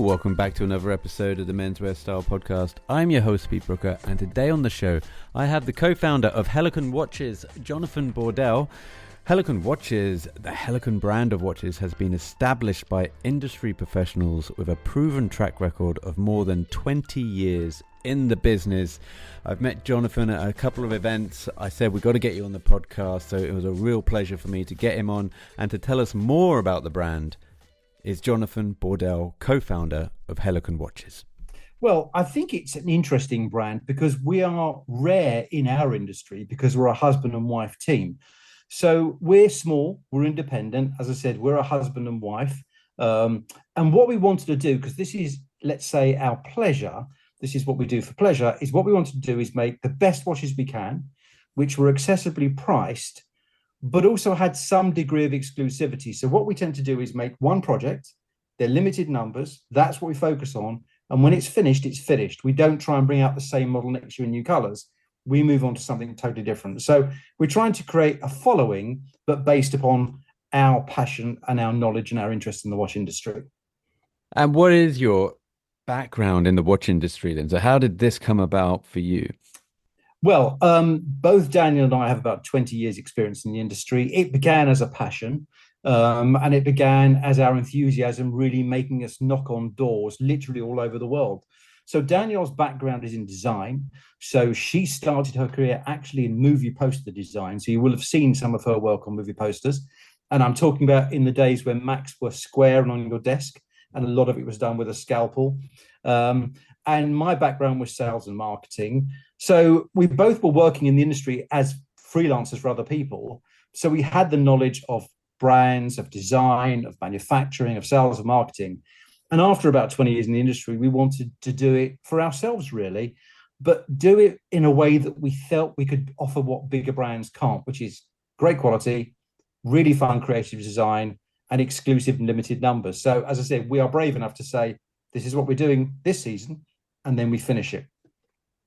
Welcome back to another episode of the Menswear Style Podcast. I'm your host, Pete Brooker, and today on the show, I have the co-founder of Helicon Watches, Jonathan Bordell. Helicon Watches, the Helicon brand of watches, has been established by industry professionals with a proven track record of more than 20 years in the business. I've met Jonathan at a couple of events. I said, we've got to get you on the podcast, so it was a real pleasure for me to get him on and to tell us more about the brand. Is Jonathan Bordell, co-founder of Helicon Watches. Well, I think it's an interesting brand because we are rare in our industry because we're a husband and wife team. So we're small, we're independent. As I said, we're a husband and wife. And what we wanted to do, because this is, let's say, our pleasure, this is what we do for pleasure, is what we wanted to do is make the best watches we can, which were accessibly priced, but also had some degree of exclusivity. So what we tend to do is make one project, they're limited numbers, that's what we focus on. And when it's finished, it's finished. We don't try and bring out the same model next year in new colors. We move on to something totally different. So we're trying to create a following, but based upon our passion and our knowledge and our interest in the watch industry. And what is your background in the watch industry then? So how did this come about for you? Well, both Daniel and I have about 20 years experience in the industry. It began as a passion, and it began as our enthusiasm really making us knock on doors literally all over the world. So Danielle's background is in design. So she started her career actually in movie poster design. So you will have seen some of her work on movie posters. And I'm talking about in the days when Macs were square and on your desk, and a lot of it was done with a scalpel. And my background was sales and marketing. So we both were working in the industry as freelancers for other people. So we had the knowledge of brands, of design, of manufacturing, of sales and marketing. And after about 20 years in the industry, we wanted to do it for ourselves, really, but do it in a way that we felt we could offer what bigger brands can't, which is great quality, really fun, creative design, and exclusive and limited numbers. So as I said, we are brave enough to say, this is what we're doing this season, and then we finish it.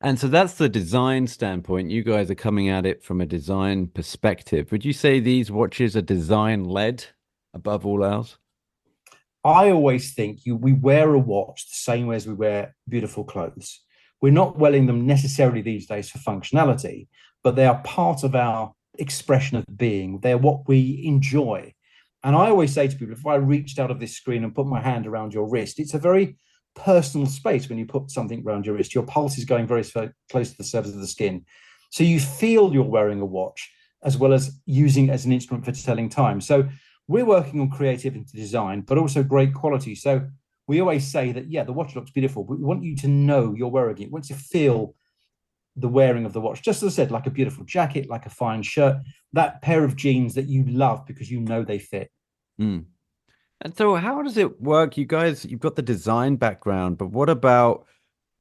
And so that's the design standpoint. You guys are coming at it from a design perspective. Would you say these watches are design-led above all else? I always think we wear a watch the same way as we wear beautiful clothes. We're not wearing them necessarily these days for functionality, but they are part of our expression of being. They're what we enjoy. And I always say to people, if I reached out of this screen and put my hand around your wrist, it's a very personal space when you put something around your wrist. Your pulse is going very close to the surface of the skin. So you feel you're wearing a watch as well as using it as an instrument for telling time. So we're working on creativity design, but also great quality. So we always say that, yeah, the watch looks beautiful, but we want you to know you're wearing it. We want you to feel the wearing of the watch. Just as I said, like a beautiful jacket, like a fine shirt, that pair of jeans that you love because you know they fit. Mm. And so how does it work? You guys, you've got the design background, but what about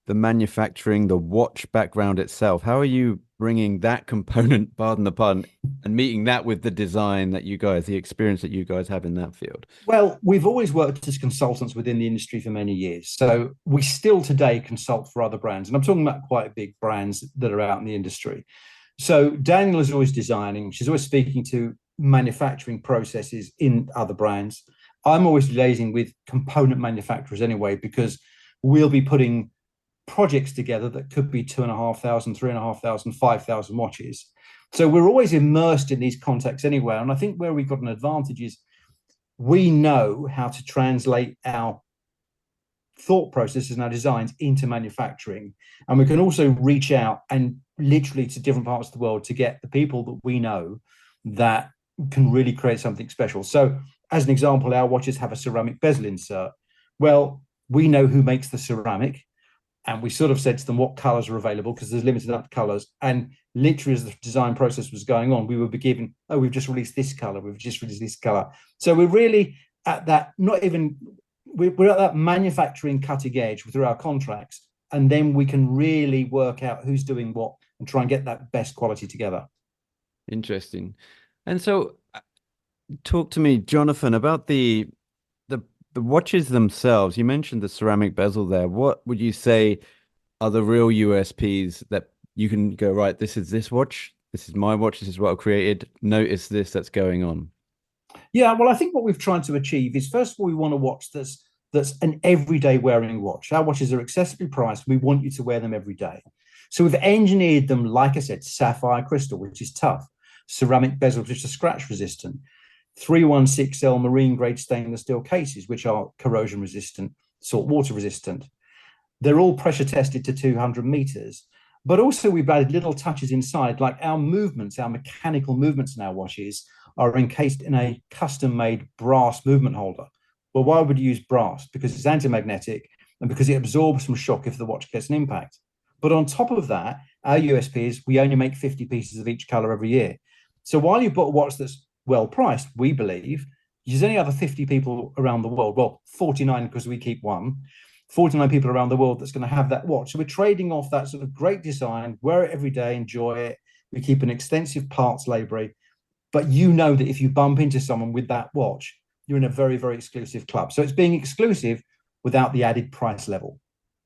the manufacturing, the watch background itself? How are you bringing that component, pardon the pun, and meeting that with the design that you guys, the experience that you guys have in that field? Well, we've always worked as consultants within the industry for many years. So we still today consult for other brands. And I'm talking about quite big brands that are out in the industry. So Danielle is always designing. She's always speaking to manufacturing processes in other brands. I'm always liaising with component manufacturers anyway, because we'll be putting projects together that could be 2,500, 3,500, 5,000 watches. So we're always immersed in these contexts anyway. And I think where we've got an advantage is we know how to translate our thought processes and our designs into manufacturing. And we can also reach out and literally to different parts of the world to get the people that we know that can really create something special. So as an example, our watches have a ceramic bezel insert. Well, we know who makes the ceramic, and we sort of said to them what colors are available because there's limited amount of colors. And literally as the design process was going on, we would be given, oh, we've just released this color, we've just released this color. So we're really at that, we're at that manufacturing cutting edge through our contracts. And then we can really work out who's doing what and try and get that best quality together. Interesting. And so talk to me, Jonathan, about the watches themselves. You mentioned the ceramic bezel there. What would you say are the real USPs that you can go, right, this is this watch, this is my watch, this is what I created, notice this that's going on? Yeah, well, I think what we've tried to achieve is, first of all, we want a watch that's that's an everyday wearing watch. Our watches are accessibly priced. We want you to wear them every day. So we've engineered them, like I said, sapphire crystal, which is tough, ceramic bezels, which are scratch resistant, 316L marine grade stainless steel cases, which are corrosion resistant, salt water resistant. They're all pressure tested to 200 meters. But also we've added little touches inside, like our movements, our mechanical movements in our watches are encased in a custom-made brass movement holder. Well, why would you use brass? Because it's anti-magnetic and because it absorbs some shock if the watch gets an impact. But on top of that, our USP is we only make 50 pieces of each color every year. So while you've got a watch that's well priced, we believe, there's only other 50 people around the world, well, 49 because we keep one, 49 people around the world that's going to have that watch. So we're trading off that sort of great design, wear it every day, enjoy it. We keep an extensive parts library, but you know that if you bump into someone with that watch, you're in a very, very exclusive club. So it's being exclusive without the added price level.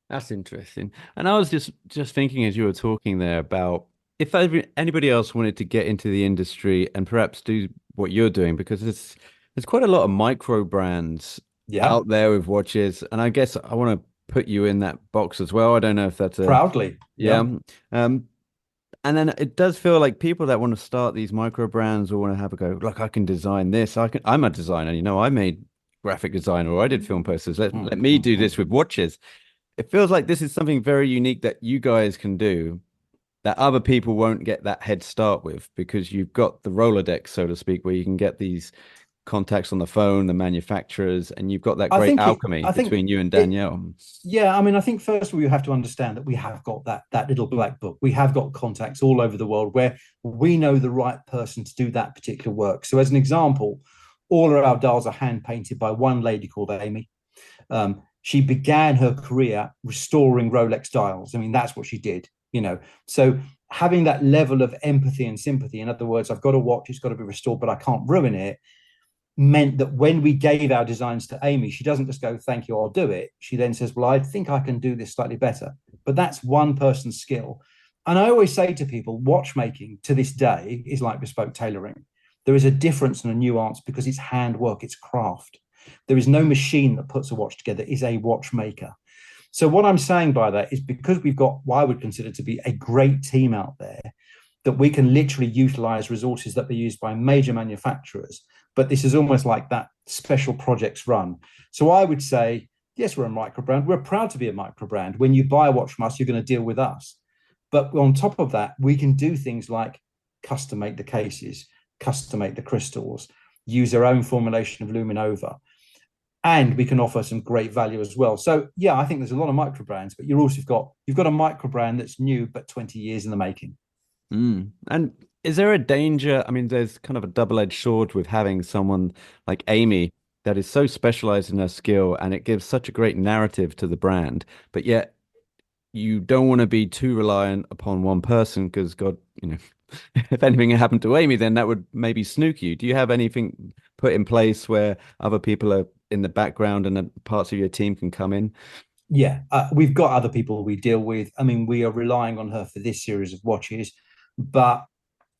That's interesting. And I was just thinking as you were talking there about if anybody else wanted to get into the industry and perhaps do what you're doing, because there's quite a lot of micro brands out there with watches, and I guess I want to put you in that box as well. I don't know if that's proudly. Yeah. And then it does feel like people that want to start these micro brands or want to have a go, like I can design this. I'm a designer, I made graphic design or I did film posters. Let me do this with watches. It feels like this is something very unique that you guys can do that other people won't get that head start with, because you've got the Rolodex, so to speak, where you can get these contacts on the phone, the manufacturers, and you've got that great alchemy between you and Danielle. I think first of all, you have to understand that we have got that little black book. We have got contacts all over the world where we know the right person to do that particular work. So as an example, all of our dials are hand painted by one lady called Amy. She began her career restoring Rolex dials. I mean, that's what she did, So having that level of empathy and sympathy, in other words, I've got a watch, it's got to be restored, but I can't ruin it, meant that when we gave our designs to Amy, she doesn't just go, thank you, I'll do it. She then says, well, I think I can do this slightly better. But that's one person's skill. And I always say to people, watchmaking to this day is like bespoke tailoring. There is a difference and a nuance because it's handwork, it's craft. There is no machine that puts a watch together, is a watchmaker. So what I'm saying by that is because we've got what I would consider to be a great team out there, that we can literally utilize resources that are used by major manufacturers. But this is almost like that special projects run. So I would say, yes, we're a micro brand. We're proud to be a micro brand. When you buy a watch from us, you're going to deal with us. But on top of that, we can do things like custom make the cases, custom make the crystals, use our own formulation of Luminova. And we can offer some great value as well. So yeah, I think there's a lot of micro brands, but you've got a micro brand that's new, but 20 years in the making. And is there a danger? I mean, there's kind of a double-edged sword with having someone like Amy that is so specialized in her skill, and it gives such a great narrative to the brand, but yet you don't want to be too reliant upon one person because God, if anything happened to Amy, then that would maybe snook you. Do you have anything put in place where other people are in the background and the parts of your team can come in? Yeah, we've got other people we deal with. I mean, we are relying on her for this series of watches, but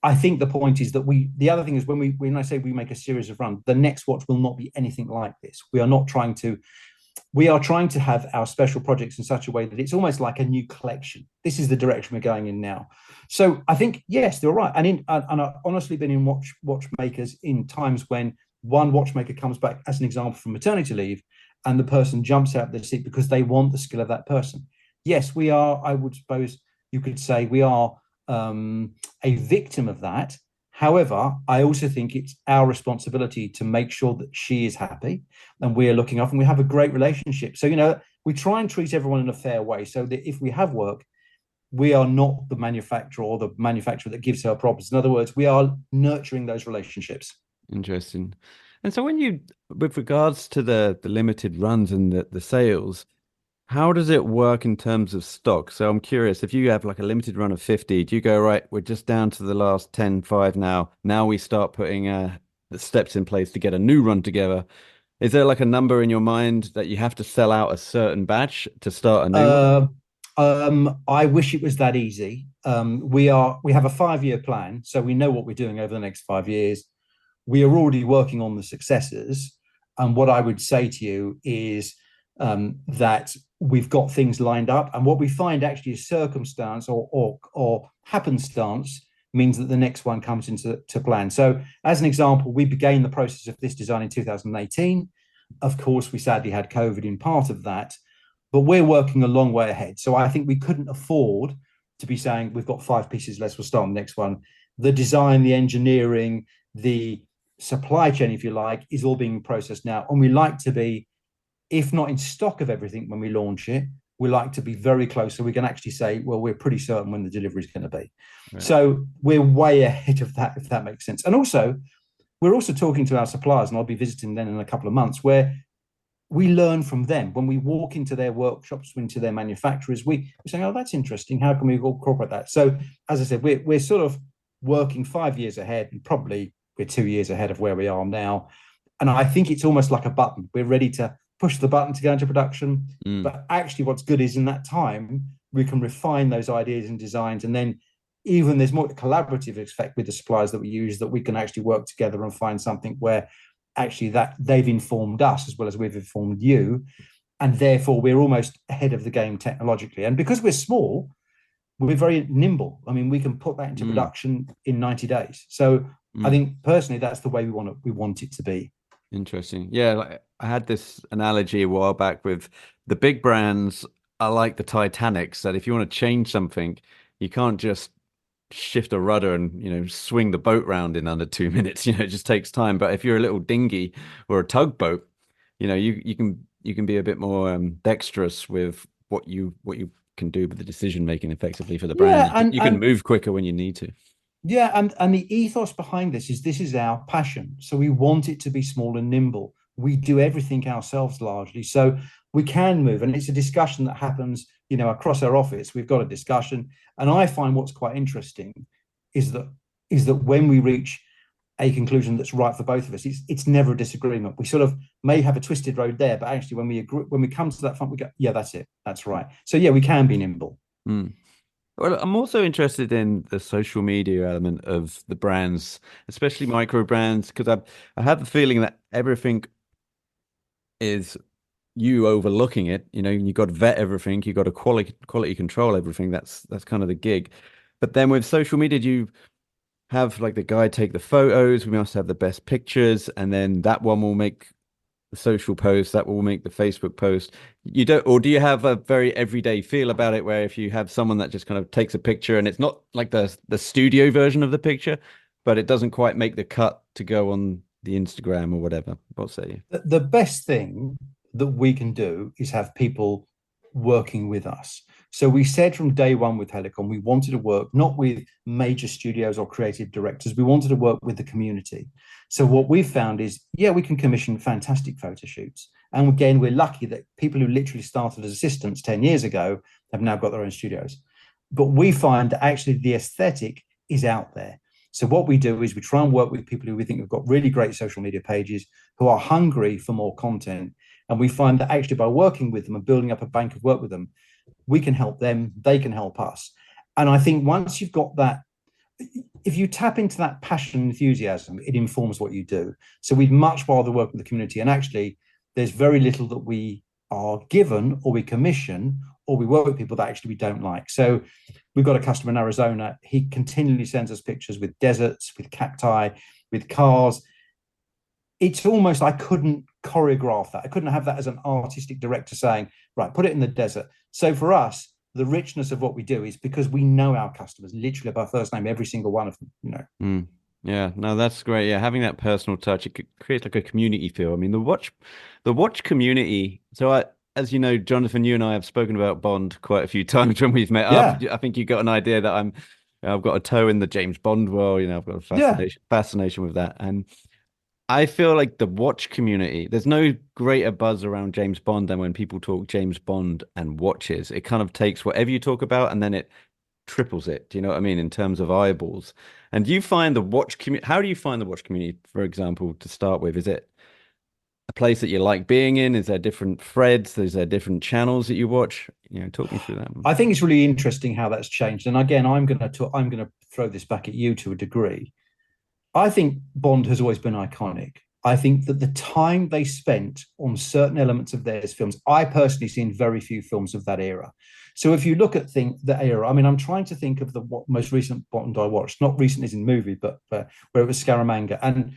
I think the point is that the other thing is when I say we make a series of runs, the next watch will not be anything like this. We are trying to have our special projects in such a way that it's almost like a new collection. This is the direction we're going in now. So I think, yes, they're right. And I've honestly been in watchmakers in times when one watchmaker comes back, as an example, from maternity leave, and the person jumps out of their seat because they want the skill of that person. Yes, we are, I would suppose you could say we are a victim of that. However, I also think it's our responsibility to make sure that she is happy and we're looking after, and we have a great relationship. So, we try and treat everyone in a fair way so that if we have work, we are not the manufacturer or the manufacturer that gives her problems. In other words, we are nurturing those relationships. Interesting. And so with regards to the limited runs and the sales, how does it work in terms of stock? So I'm curious, if you have like a limited run of 50, do you go, right, we're just down to the last 10, 5 now. Now we start putting the steps in place to get a new run together. Is there like a number in your mind that you have to sell out a certain batch to start a new one? I wish it was that easy. We have a 5-year plan, so we know what we're doing over the next 5 years. We are already working on the successors. And what I would say to you is that we've got things lined up. And what we find actually is circumstance or happenstance means that the next one comes into plan. So as an example, we began the process of this design in 2018. Of course, we sadly had COVID in part of that, but we're working a long way ahead. So I think we couldn't afford to be saying we've got 5 pieces less, we'll start on the next one. The design, the engineering, the supply chain, if you like, is all being processed now. And we like to be, if not in stock of everything when we launch it, we like to be very close so we can actually say, well, we're pretty certain when the delivery is going to be. Right. So we're way ahead of that, if that makes sense. And also, we're also talking to our suppliers, and I'll be visiting them in a couple of months, where we learn from them. When we walk into their workshops, into their manufacturers, we're saying, oh, that's interesting. How can we incorporate that? So as I said, we're sort of working 5 years ahead, and probably we're 2 years ahead of where we are now. And I think it's almost like a button. We're ready to push the button to go into production. But actually what's good is in that time, we can refine those ideas and designs. And then even there's more collaborative effect with the suppliers that we use, that we can actually work together and find something where actually that they've informed us as well as we've informed you. And therefore we're almost ahead of the game technologically. And because we're small, we're very nimble. I mean, we can put that into production in 90 days. So I think personally, that's the way we want it to be. Interesting. Yeah, like, I had this analogy a while back with the big brands are like the Titanics, that if you want to change something, you can't just shift a rudder and swing the boat round in under 2 minutes. It just takes time. But if you're a little dinghy or a tugboat, you can be a bit more dexterous with what you can do with the decision making effectively for the brand. Yeah, you can move quicker when you need to. Yeah, and the ethos behind this is our passion. So we want it to be small and nimble. We do everything ourselves largely, so we can move. And it's a discussion that happens, across our office. We've got a discussion, and I find what's quite interesting is that when we reach a conclusion that's right for both of us, it's never a disagreement. We sort of may have a twisted road there, but actually when we come to that front, we go, yeah, that's it, that's right. So yeah, we can be nimble. Well, I'm also interested in the social media element of the brands, especially micro brands, because I have the feeling that everything is you overlooking it. You got to vet everything, you got to quality control everything. That's kind of the gig. But then with social media, you have like the guy take the photos. We must have the best pictures, and then that one will make the social post, that will make the Facebook post. You don't, or do you have a very everyday feel about it, where if you have someone that just kind of takes a picture and it's not like the studio version of the picture, but it doesn't quite make the cut to go on the Instagram or whatever? What say you? The best thing that we can do is have people working with us. So we said from day one with Helicon, we wanted to work not with major studios or creative directors. We wanted to work with the community. So what we've found is, yeah, we can commission fantastic photo shoots. And again, we're lucky that people who literally started as assistants 10 years ago have now got their own studios. But we find that actually the aesthetic is out there. So what we do is we try and work with people who we think have got really great social media pages, who are hungry for more content. And we find that actually by working with them and building up a bank of work with them, we can help them, they can help us. And I think once you've got that, if you tap into that passion and enthusiasm, it informs what you do. So we'd much rather work with the community. And actually, there's very little that we are given or we commission or we work with people that actually we don't like. So we've got a customer in Arizona. He continually sends us pictures with deserts, with cacti, with cars. It's almost, I couldn't choreograph that. I couldn't have that as an artistic director saying, right, put it in the desert. So for us, the richness of what we do is because we know our customers literally by first name, every single one of them, Yeah, no, that's great. Yeah, having that personal touch, it creates like a community feel. I mean, the watch community. So as you know, Jonathan, you and I have spoken about Bond quite a few times when we've met up. I think you got an idea that I've got a toe in the James Bond world. I've got a fascination with that. And I feel like the watch community, there's no greater buzz around James Bond than when people talk James Bond and watches. It kind of takes whatever you talk about and then it triples it. Do you know what I mean? In terms of eyeballs. And do you find the watch community, how do you find the watch community, for example, to start with? Is it a place that you like being in? Is there different threads? Is there different channels that you watch? Talk me through that. I think it's really interesting how that's changed. And again, I'm going to throw this back at you to a degree. I think Bond has always been iconic. I think that the time they spent on certain elements of their films, I personally seen very few films of that era. So if you look at the era, I mean, I'm trying to think of the most recent Bond I watched, not recent as in movie, but where it was Scaramanga. And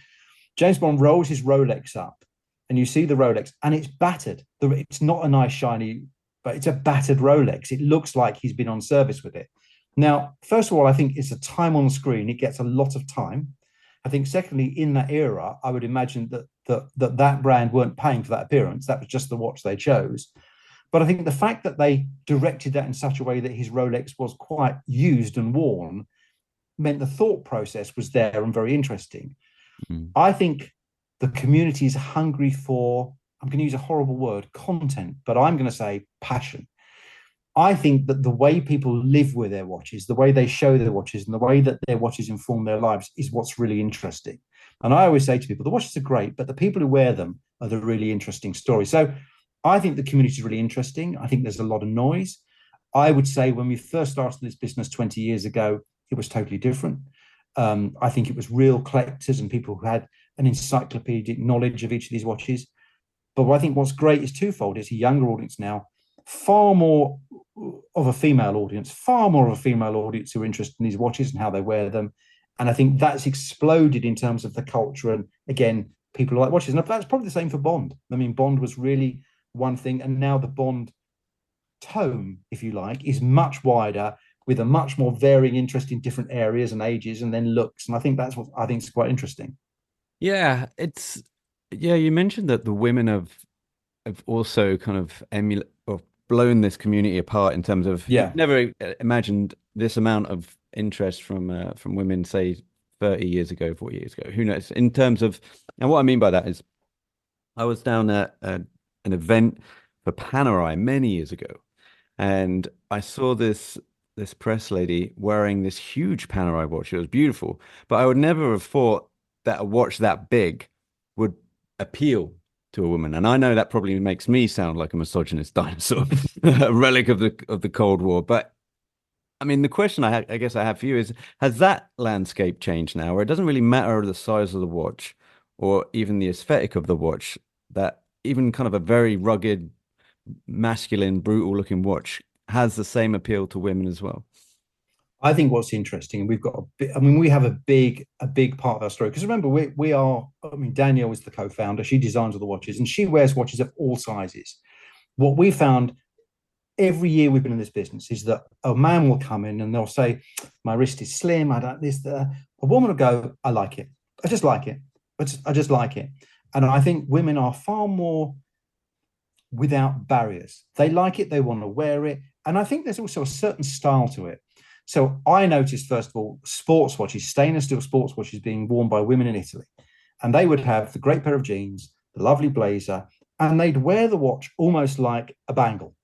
James Bond rolls his Rolex up, and you see the Rolex, and it's battered. It's not a nice shiny, but it's a battered Rolex. It looks like he's been on service with it. Now, first of all, I think it's a time on screen. It gets a lot of time. I think, secondly, in that era, I would imagine that brand weren't paying for that appearance. That was just the watch they chose. But I think the fact that they directed that in such a way that his Rolex was quite used and worn meant the thought process was there and very interesting. Mm. I think the community is hungry for, I'm going to use a horrible word, content, but I'm going to say passion. I think that the way people live with their watches, the way they show their watches, and the way that their watches inform their lives is what's really interesting. And I always say to people, the watches are great, but the people who wear them are the really interesting story. So I think the community is really interesting. I think there's a lot of noise. I would say when we first started this business 20 years ago, it was totally different. I think it was real collectors and people who had an encyclopedic knowledge of each of these watches. But I think what's great is twofold. It's a younger audience now, far more of a female audience, far more of a female audience who are interested in these watches and how they wear them. And I think that's exploded in terms of the culture. And again, people like watches. And that's probably the same for Bond. I mean, Bond was really one thing. And now the Bond tome, if you like, is much wider with a much more varying interest in different areas and ages and then looks. And I think that's what I think is quite interesting. Yeah, you mentioned that the women have also kind of emulate or blown this community apart in terms of Yeah. you've never imagined this amount of interest from women, say 30 years ago, 40 years ago. Who knows? In terms of, and what I mean by that is I was down at an event for Panerai many years ago, and I saw this press lady wearing this huge Panerai watch. It was beautiful, but I would never have thought that a watch that big would appeal to a woman. And I know that probably makes me sound like a misogynist dinosaur, a relic of the Cold War. But I mean, the question I guess I have for you is: has that landscape changed now, where it doesn't really matter the size of the watch or even the aesthetic of the watch? That even kind of a very rugged, masculine, brutal-looking watch has the same appeal to women as well. I think what's interesting, and we've got I mean, we have a big part of our story. Because remember, we are, I mean, Danielle is the co-founder. She designs all the watches and she wears watches of all sizes. What we found every year we've been in this business is that a man will come in and they'll say, my wrist is slim, I don't this, that. A woman will go, I like it. I just like it. I just like it. And I think women are far more without barriers. They like it, they want to wear it. And I think there's also a certain style to it. So I noticed, first of all, sports watches, stainless steel sports watches being worn by women in Italy. And they would have the great pair of jeans, the lovely blazer, and they'd wear the watch almost like a bangle.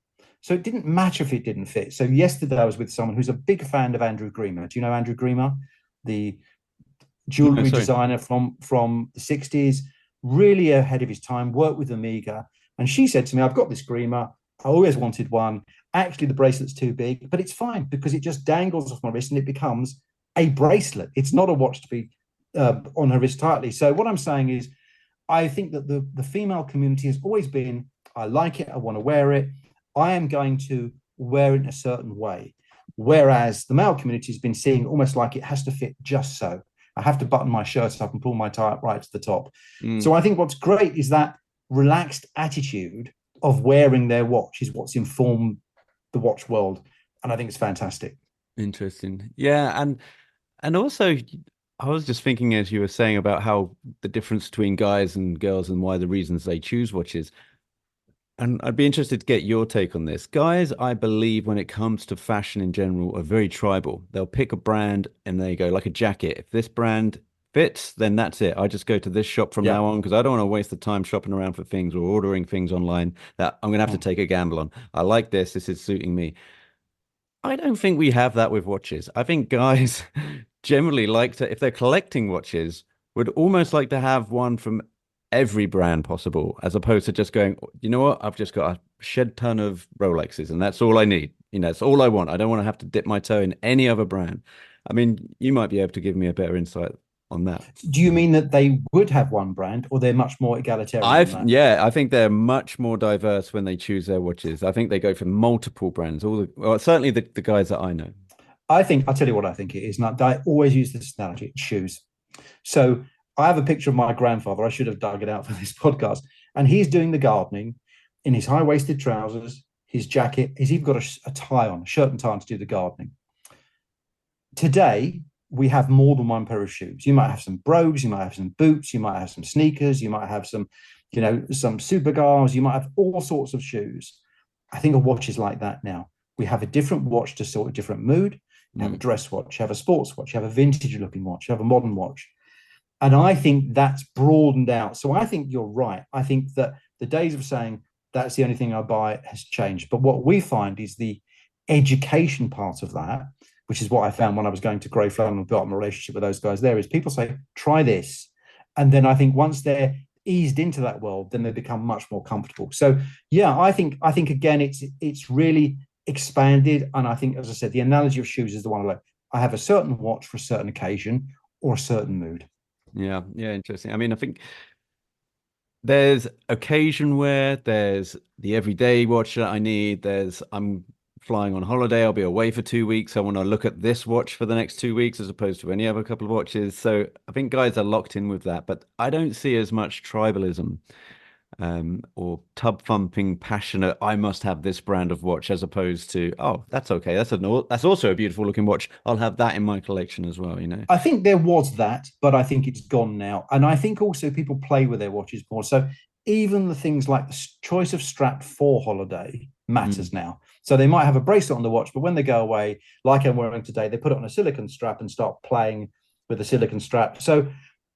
So it didn't matter if it didn't fit. So yesterday I was with someone who's a big fan of Andrew Grima. Do you know Andrew Grima? The No, jewelry sorry. designer from the 60s, really ahead of his time, worked with Omega. And she said to me, I've got this Grima. I always wanted one. Actually, the bracelet's too big, but it's fine because it just dangles off my wrist and it becomes a bracelet. It's not a watch to be on her wrist tightly. So what I'm saying is, I think that the female community has always been, I like it, I want to wear it. I am going to wear it in a certain way. Whereas the male community has been seeing almost like it has to fit just so. I have to button my shirt up and pull my tie up right to the top. Mm. So I think what's great is that relaxed attitude of wearing their watch is what's informed the watch world. And I think it's fantastic. Interesting. Yeah, and also I was just thinking as you were saying about how the difference between guys and girls and why the reasons they choose watches. And I'd be interested to get your take on this. Guys, I believe when it comes to fashion in general, are very tribal. They'll pick a brand and they go like a jacket. If this brand fits, then that's it. I just go to this shop from Yeah. now on because I don't want to waste the time shopping around for things or ordering things online that I'm going to have to take a gamble on. I like this. This is suiting me. I don't think we have that with watches. I think guys generally like to, if they're collecting watches, would almost like to have one from every brand possible, as opposed to just going, you know what, I've just got a shed ton of Rolexes and that's all I need. You know, it's all I want. I don't want to have to dip my toe in any other brand. I mean, you might be able to give me a better insight. on that. Do you mean that they would have one brand, or they're much more egalitarian than that? I think they're much more diverse when they choose their watches. I think they go for multiple brands. Certainly the guys that I know. I'll tell you what I think it is. And I always use this analogy: shoes. So I have a picture of my grandfather. I should have dug it out for this podcast. And he's doing the gardening in his high-waisted trousers, his jacket. He's even got a tie on, a shirt and tie on to do the gardening. Today, we have more than one pair of shoes. You might have some brogues, you might have some boots, you might have some sneakers, you might have some, some Supergars, you might have all sorts of shoes. I think a watch is like that now. We have a different watch to sort a different mood. You have a dress watch, you have a sports watch, you have a vintage looking watch, you have a modern watch. And I think that's broadened out. So I think you're right. I think that the days of saying that's the only thing I buy has changed. But what we find is the education part of that, which is what I found when I was going to Grey Flannel and built up a relationship with those guys there, is people say, try this. And then I think once they're eased into that world, then they become much more comfortable. So yeah, I think again, it's really expanded. And I think, as I said, the analogy of shoes is the one I like. I have a certain watch for a certain occasion or a certain mood. Yeah, interesting. I mean, I think there's occasion wear, there's the everyday watch that I need, I'm flying on holiday, I'll be away for 2 weeks. I want to look at this watch for the next 2 weeks as opposed to any other couple of watches. So I think guys are locked in with that, but I don't see as much tribalism or tub thumping passionate, I must have this brand of watch, as opposed to, oh, that's okay, that's also a beautiful looking watch, I'll have that in my collection as well. I think there was that, but I think it's gone now. And I think also people play with their watches more. So even the things like the choice of strap for holiday matters now. So they might have a bracelet on the watch, but when they go away, like I'm wearing today, they put it on a silicone strap and start playing with the silicone strap. So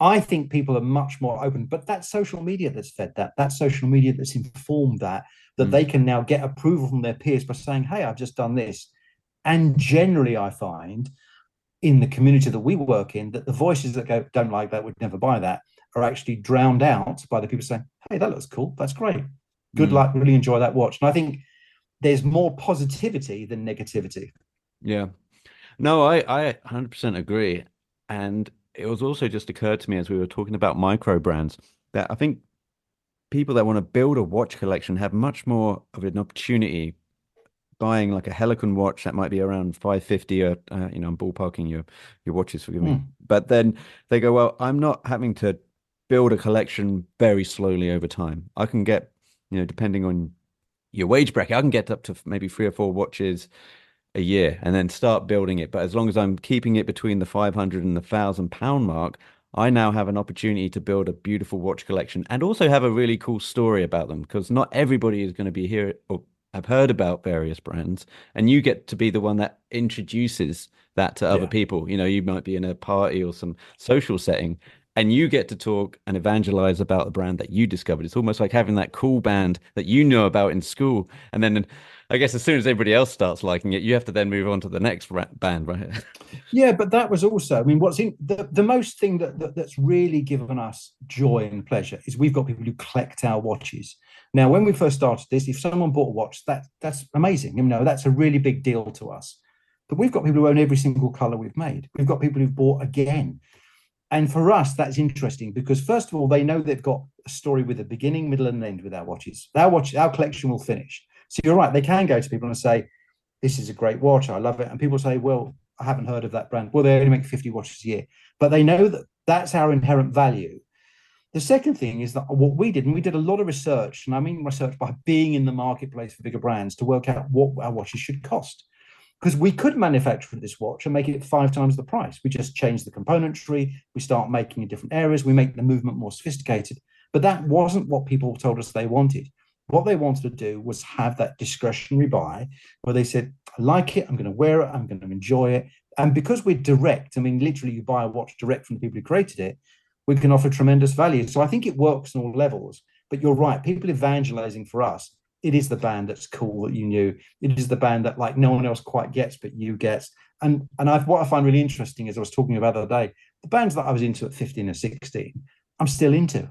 I think people are much more open, but that's social media that's fed that. That's social media that's informed that they can now get approval from their peers by saying, hey, I've just done this. And generally, I find in the community that we work in, that the voices that go, don't like that, would never buy that, are actually drowned out by the people saying, hey, that looks cool. That's great. Good luck. Really enjoy that watch. And I think there's more positivity than negativity. Yeah. No, I 100% agree. And it was also just occurred to me as we were talking about micro brands that I think people that want to build a watch collection have much more of an opportunity buying like a Helicon watch that might be around 550 or I'm ballparking your watches, forgive me. But then they go, well, I'm not having to build a collection very slowly over time. I can get, depending on your wage bracket, I can get up to maybe 3 or 4 watches a year and then start building it. But as long as I'm keeping it between the 500 and the £1,000 mark, I now have an opportunity to build a beautiful watch collection and also have a really cool story about them, because not everybody is going to be here or have heard about various brands, and you get to be the one that introduces that to other people. You might be in a party or some social setting and you get to talk and evangelize about the brand that you discovered. It's almost like having that cool band that you know about in school, and then I guess as soon as everybody else starts liking it, you have to then move on to the next band, right? Yeah, but that was also, I mean, what's in the most thing that's really given us joy and pleasure is we've got people who collect our watches. Now, when we first started this, if someone bought a watch, that's amazing. That's a really big deal to us. But we've got people who own every single color we've made. We've got people who've bought again. And for us, that's interesting because, first of all, they know they've got a story with a beginning, middle, and end with our watches. Our collection will finish. So you're right, they can go to people and say, this is a great watch, I love it. And people say, well, I haven't heard of that brand. Well, they only make 50 watches a year. But they know that that's our inherent value. The second thing is that what we did, and we did a lot of research, and I mean research by being in the marketplace for bigger brands to work out what our watches should cost. Because we could manufacture this watch and make it 5 times the price. We just change the componentry. We start making in different areas. We make the movement more sophisticated. But that wasn't what people told us they wanted. What they wanted to do was have that discretionary buy where they said, I like it, I'm going to wear it, I'm going to enjoy it. And because we're direct, I mean, literally you buy a watch direct from the people who created it, we can offer tremendous value. So I think it works on all levels. But you're right, people evangelizing for us, it is the band that's cool that you knew. It is the band that like no one else quite gets, but you get. And what I find really interesting is I was talking about the other day, the bands that I was into at 15 or 16, I'm still into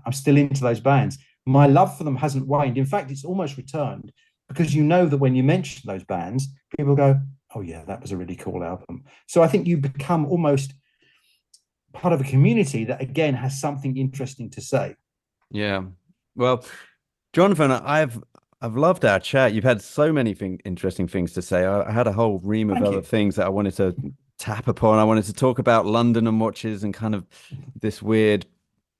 those bands. My love for them hasn't waned. In fact, it's almost returned because you know that when you mention those bands, people go, oh yeah, that was a really cool album. So I think you become almost part of a community that, again, has something interesting to say. Yeah. Well, Jonathan, I've loved our chat. You've had so many interesting things to say. I had a whole ream of Thank other you. things that I wanted to tap upon. I wanted to talk about London and watches and kind of this weird,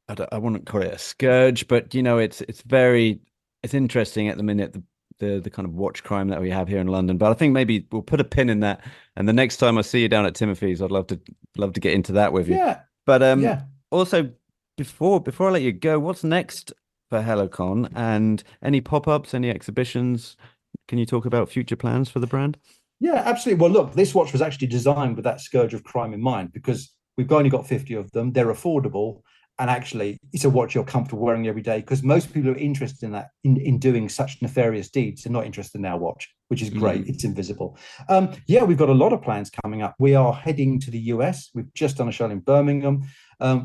I wouldn't call it a scourge, but it's interesting at the minute, the kind of watch crime that we have here in London. But I think maybe we'll put a pin in that. And the next time I see you down at Timothy's, I'd love to get into that with you. Yeah. But Yeah. also before I let you go, what's next for Helicon, and any pop-ups, any exhibitions? Can you talk about future plans for the brand? Yeah, absolutely. Well, look, this watch was actually designed with that scourge of crime in mind, because we've only got 50 of them. They're affordable. And actually, it's a watch you're comfortable wearing every day, because most people are interested in that, in doing such nefarious deeds. They're not interested in our watch, which is great. It's invisible. Yeah, we've got a lot of plans coming up. We are heading to the US. We've just done a show in Birmingham.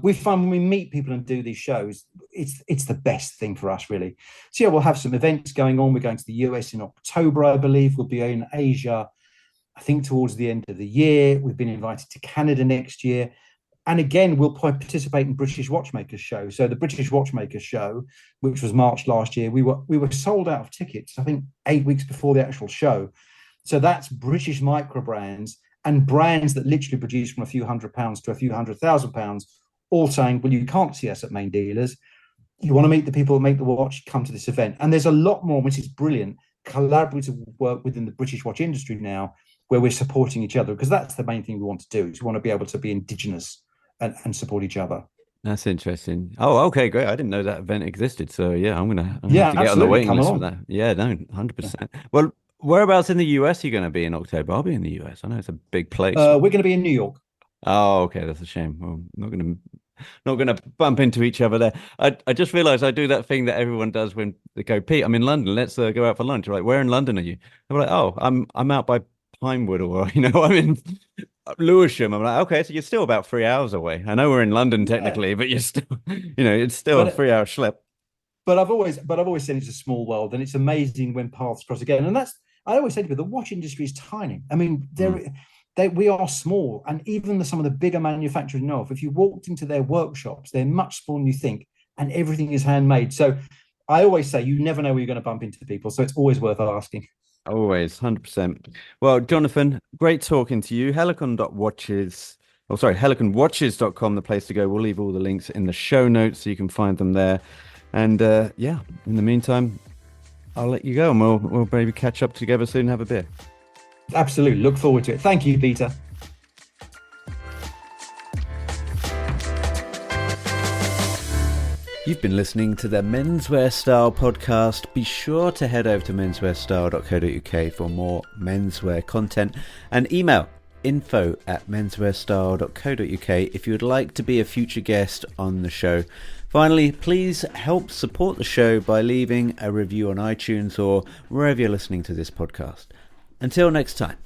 We find when we meet people and do these shows, it's the best thing for us, really. So yeah, we'll have some events going on. We're going to the US in October, I believe. We'll be in Asia, I think, towards the end of the year. We've been invited to Canada next year. And again, we'll participate in British Watchmakers show. So the British Watchmakers show, which was March last year, we were sold out of tickets, I think 8 weeks before the actual show. So that's British microbrands and brands that literally produce from a few £100s to a few £100,000, all saying, well, you can't see us at main dealers. You want to meet the people that make the watch, come to this event. And there's a lot more, which is brilliant, collaborative work within the British watch industry now, where we're supporting each other, because that's the main thing we want to do, is we want to be able to be indigenous and support each other. That's interesting. Oh, okay, great. I didn't know that event existed. So yeah, I'm gonna Yeah, have to get on the waiting list for that. Yeah, no, 100%. Well, whereabouts in the US are you going to be in October? I'll be in the US. I know it's a big place. We're going to be in New York. Oh, okay, that's a shame. Well, not gonna bump into each other there. I just realized I do that thing that everyone does when they go, Pete, I'm in London. Let's go out for lunch. We're like, where in London are you? I'm like, oh, I'm out by Pinewood, or I'm in Lewisham. I'm like, okay, so you're still about 3 hours away. I know we're in London technically, but you're still, it's still a 3 hour schlep. But I've always said it's a small world, and it's amazing when paths cross again. And I always say to people, the watch industry is tiny. I mean, we are small, and even some of the bigger manufacturers know if you walked into their workshops, they're much smaller than you think, and everything is handmade. So I always say you never know where you're going to bump into people. So it's always worth asking. Always, 100%. Well, Jonathan, great talking to you. Heliconwatches.com, the place to go. We'll leave all the links in the show notes so you can find them there. And yeah, in the meantime, I'll let you go, and we'll maybe catch up together soon and have a beer. Absolutely. Look forward to it. Thank you, Peter. You've been listening to the Menswear Style podcast. Be sure to head over to menswearstyle.co.uk for more menswear content, and email info@menswearstyle.co.uk if you would like to be a future guest on the show. Finally, please help support the show by leaving a review on iTunes or wherever you're listening to this podcast. Until next time.